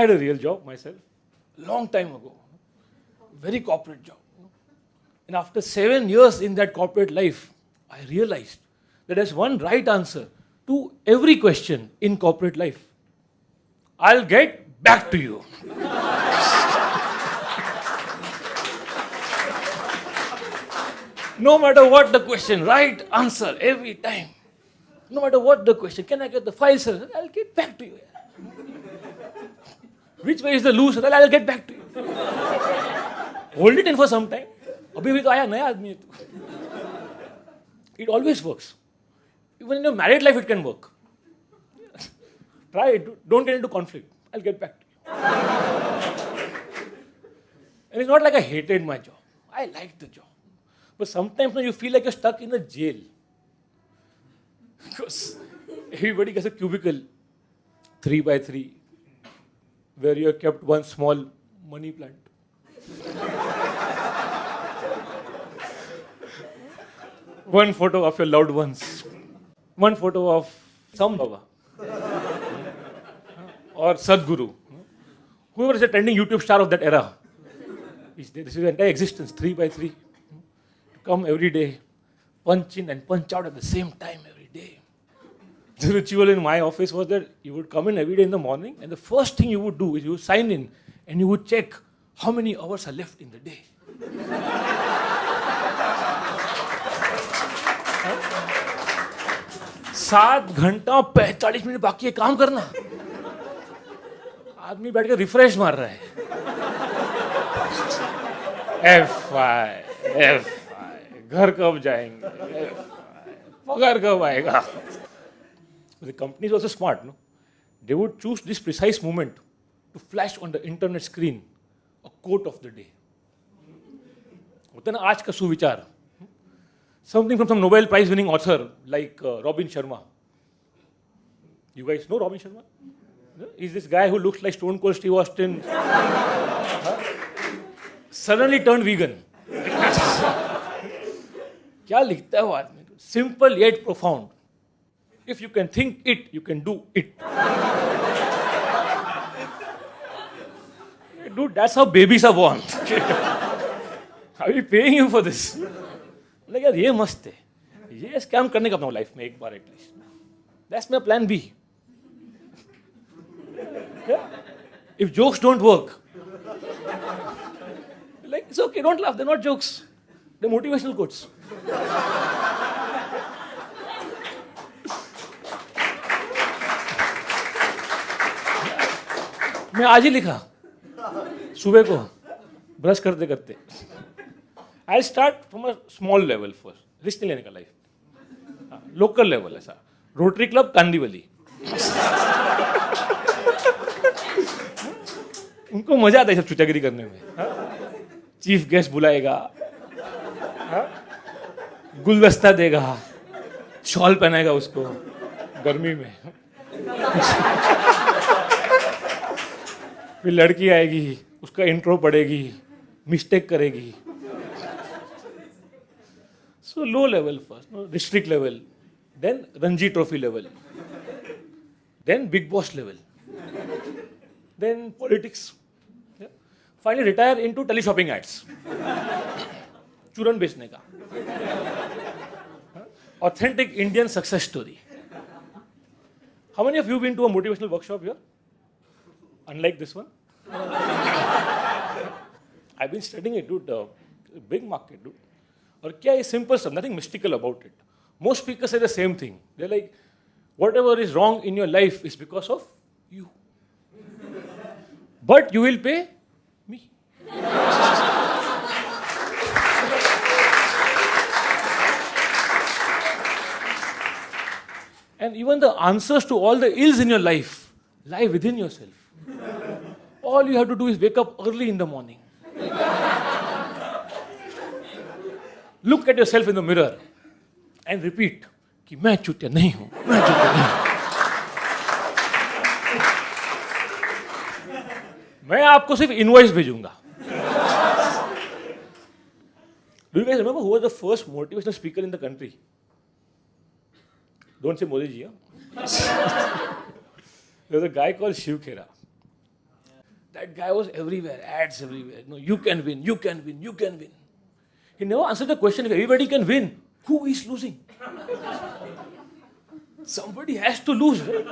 had a real job myself, long time ago, very corporate job. And after 7 years in that corporate life, I realized that there's one right answer to every question in corporate life. I'll get back to you. No matter what the question, right answer every time. No matter what the question, can I get the file, sir? I'll get back to you. Which way is the loose? I'll get back to you. Hold it in for some time. अभी भी तो आया नया आदमी है तू. It always works. Even in your married life, it can work. Try it. Don't get into conflict. I'll get back to you. And it's not like I hated my job. I liked the job. But sometimes you feel like you're stuck in a jail. Because everybody gets a cubicle, 3 by 3, where you have kept one small money plant. One photo of your loved ones. One photo of some Baba. Or Sadhguru. Whoever is a trending YouTube star of that era. This is your entire existence, 3 by 3. Come every day, punch in and punch out at the same time every day. The ritual in my office was that you would come in every day in the morning, and the first thing you would do is you would sign in and you would check how many hours are left in the day. 7 घंटा 45 minute बाकी है काम करना. आदमी बैठ के refresh मार रहा है. F5, घर कब जाएंगे, पगार कब आएगा. The company is also smart, no? They would choose this precise moment to flash on the internet screen a quote of the day. होता ना आज का सुविचार. Something from some Nobel Prize winning author like Robin Sharma. You guys know Robin Sharma? He's this guy who looks like Stone Cold Steve Austin. Suddenly turned vegan. क्या लिखता है वो आदमी? Simple yet profound. If you can think it, you can do it. Dude, that's how babies are born. Are we paying you for this? Like, यार ये मस्त है. ये स्कैम करने का अपना लाइफ में एक बार at least. That's my plan B. Yeah? If jokes don't work, like it's okay, don't laugh. They're not jokes. They're motivational quotes. मैं आज ही लिखा सुबह को ब्रश करते करते. I start from a small level first. Risk नहीं लेने का लाइफ. लोकल लेवल ऐसा रोटरी क्लब कांदीवली. उनको मजा आता है सब चुचागिरी करने में. चीफ गेस्ट बुलाएगा, गुलदस्ता देगा, शॉल पहनाएगा उसको गर्मी में. फिर लड़की आएगी, उसका इंट्रो पढ़ेगी, मिस्टेक करेगी. So low level first, no? District level, then Ranji Trophy level, then Big Boss level, then politics. Yeah? Finally retire into teleshopping ads. चूरन बेचने का. Authentic Indian success story. How many of you been to a motivational workshop here? Unlike this one? I've been studying it, dude. Big market, dude. और क्या है simple stuff, nothing mystical about it. Most speakers say the same thing. They're like, whatever is wrong in your life is because of you. But you will pay me. And even the answers to all the ills in your life lie within yourself. All you have to do is wake up early in the morning. Look at yourself in the mirror and repeat कि मैं चूतिया नहीं हूं, मैं चूतिया नहीं हूं. मैं आपको सिर्फ इनवॉइस भेजूंगा. Do you guys remember who was the first motivational speaker in the country? Don't say Modi ji. There was a guy called Shiv Khera. That guy was everywhere, ads everywhere. No, you can win, you can win, you can win. He never answered the question, if everybody can win, who is losing? Somebody has to lose, right?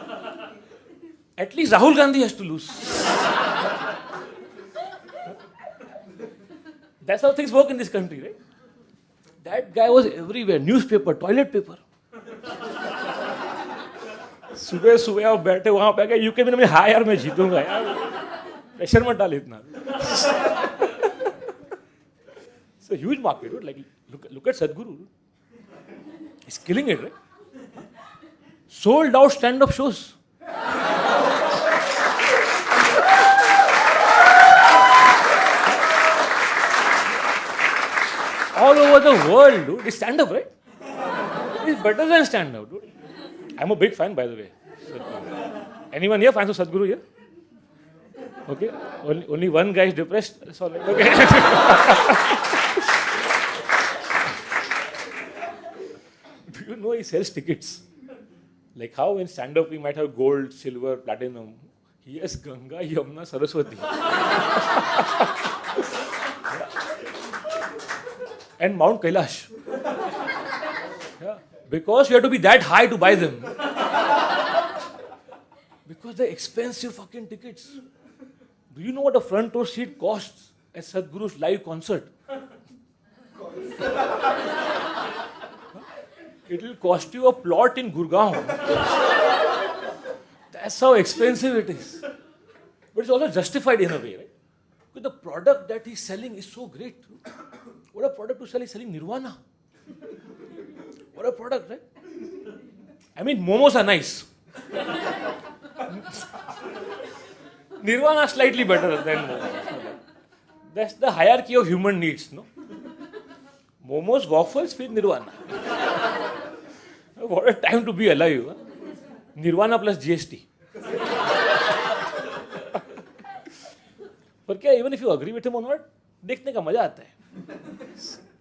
At least Rahul Gandhi has to lose. That's how things work in this country, right? That guy was everywhere, newspaper, toilet paper. सुबह सुबह आप बैठे वहां पे गए UK में हाँ यार मैं जीतूंगा यार प्रेशर मत डाल इतना It's a huge market, dude. Like look at Sadhguru. He's killing it, right? Sold out stand-up shows. All over the world, dude. It's stand-up, right? It's better than stand-up, dude. I'm a big fan, by the way. Sadhguru. Anyone here fans of Sadhguru here? Okay. Only one guy is depressed. That's all right. Okay. Do you know he sells tickets? Like how in stand-up we might have gold, silver, platinum. He has Ganga, Yamuna, Saraswati. And Mount Kailash. Yeah. Because you have to be that high to buy them. Because they're expensive fucking tickets. Do you know what a front row seat costs at Sadhguru's live concert? It will cost you a plot in Gurgaon. That's how expensive it is. But it's also justified in a way, right? Because the product that he's selling is so great. What a product to sell, he's selling Nirvana. What a product, right? I mean, momos are nice. Nirvana is slightly better than momos. That's the hierarchy of human needs, no? Momos, waffles, फिर Nirvana. What a time to be alive. Huh? Nirvana plus GST. पर क्या even if you agree with him or not, देखने का मजा आता है.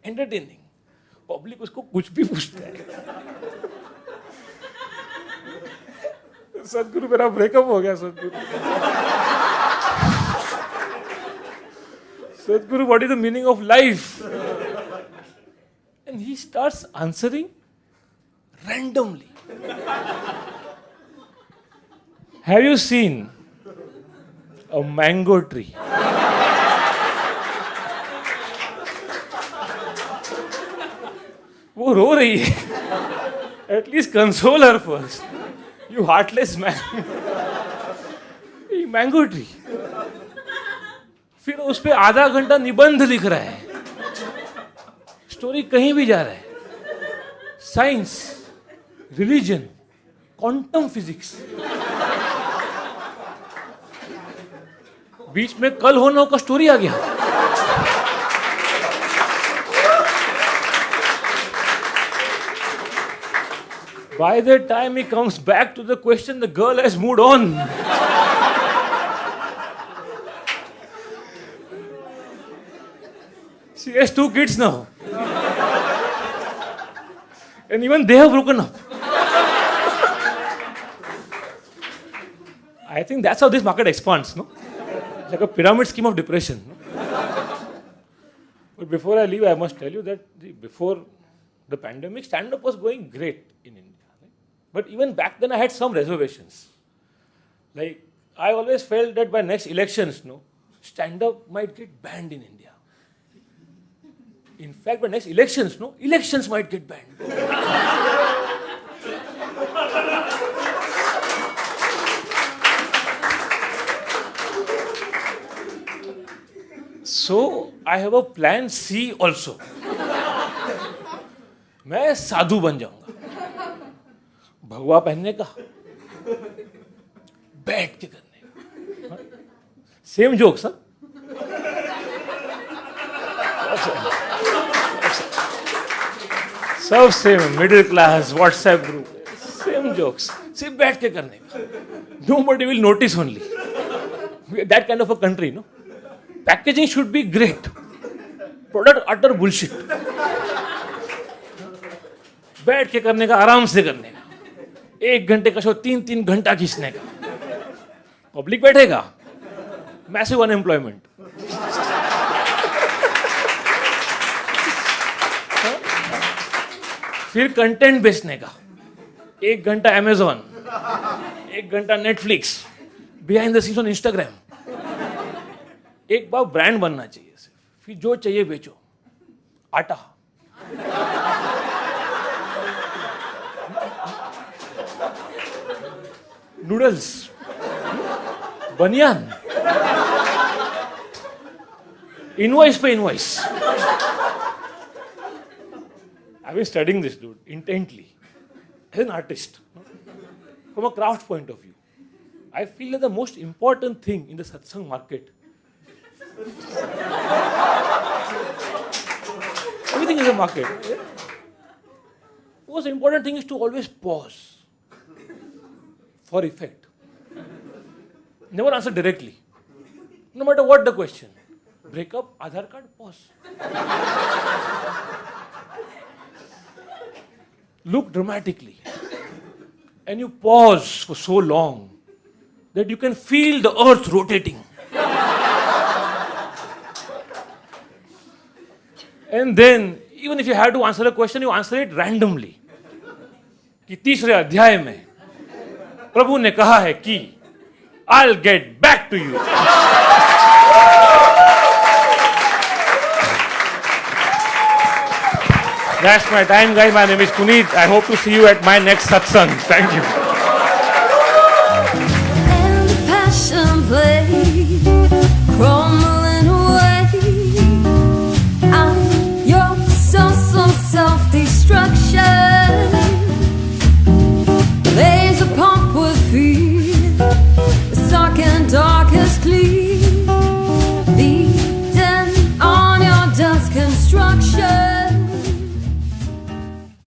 Entertaining. Public उसको कुछ भी पूछता है. सदगुरु मेरा ब्रेकअप हो गया सदगुरु. Sadhguru, what is the meaning of life? And he starts answering randomly. Have you seen a mango tree? वो रो रही है. At least console her first. You heartless man. Mango tree. फिर उस पे आधा घंटा निबंध लिख रहा है. स्टोरी कहीं भी जा रहा है. Science, religion, quantum physics. बीच में कल होना का स्टोरी आ गया. By the time he comes back to the question, the girl has moved on. She has 2 kids now. And even they have broken up. I think that's how this market expands, no? Like a pyramid scheme of depression. No? But before I leave, I must tell you that before the pandemic, stand-up was going great in India. Right? But even back then, I had some reservations. Like, I always felt that by next elections, no, stand-up might get banned in India. In fact, by next elections, no, elections might get banned. So, I have a plan C also. मैं साधु बन जाऊंगा. भगवा पहनने का, बैठ के करने का. सेम जोक्स, हाँ? सब same, middle class, WhatsApp group, same jokes, सिर्फ बैठ के करने का. Nobody will notice only. That kind of a country, no? Packaging should be great. Product utter bullshit. बैठ के करने का, आराम से करने का. 1 घंटे का शो 3-3 घंटा खींचने का. पब्लिक बैठेगा, मैसिव अनएम्प्लॉयमेंट. फिर कंटेंट बेचने का 1 घंटा Amazon, 1 घंटा Netflix, behind the scenes on Instagram. एक बार ब्रांड बनना चाहिए सिर्फ. फिर जो चाहिए बेचो. आटा, नूडल्स, बनियान, इनवॉइस पे invoice. I've been studying this dude intently as an artist, from a craft point of view. I feel that the most important thing in the satsang market, everything is a market. The most important thing is to always pause for effect. Never answer directly, no matter what the question. Break up, Aadhaar card, pause. Look dramatically, and you pause for so long that you can feel the earth rotating. And then, even if you have to answer a question, you answer it randomly. कि तीसरे अध्याय में प्रभु ने कहा है कि I'll get back to you. That's my time, guys. My name is Puneet. I hope to see you at my next satsang. Thank you.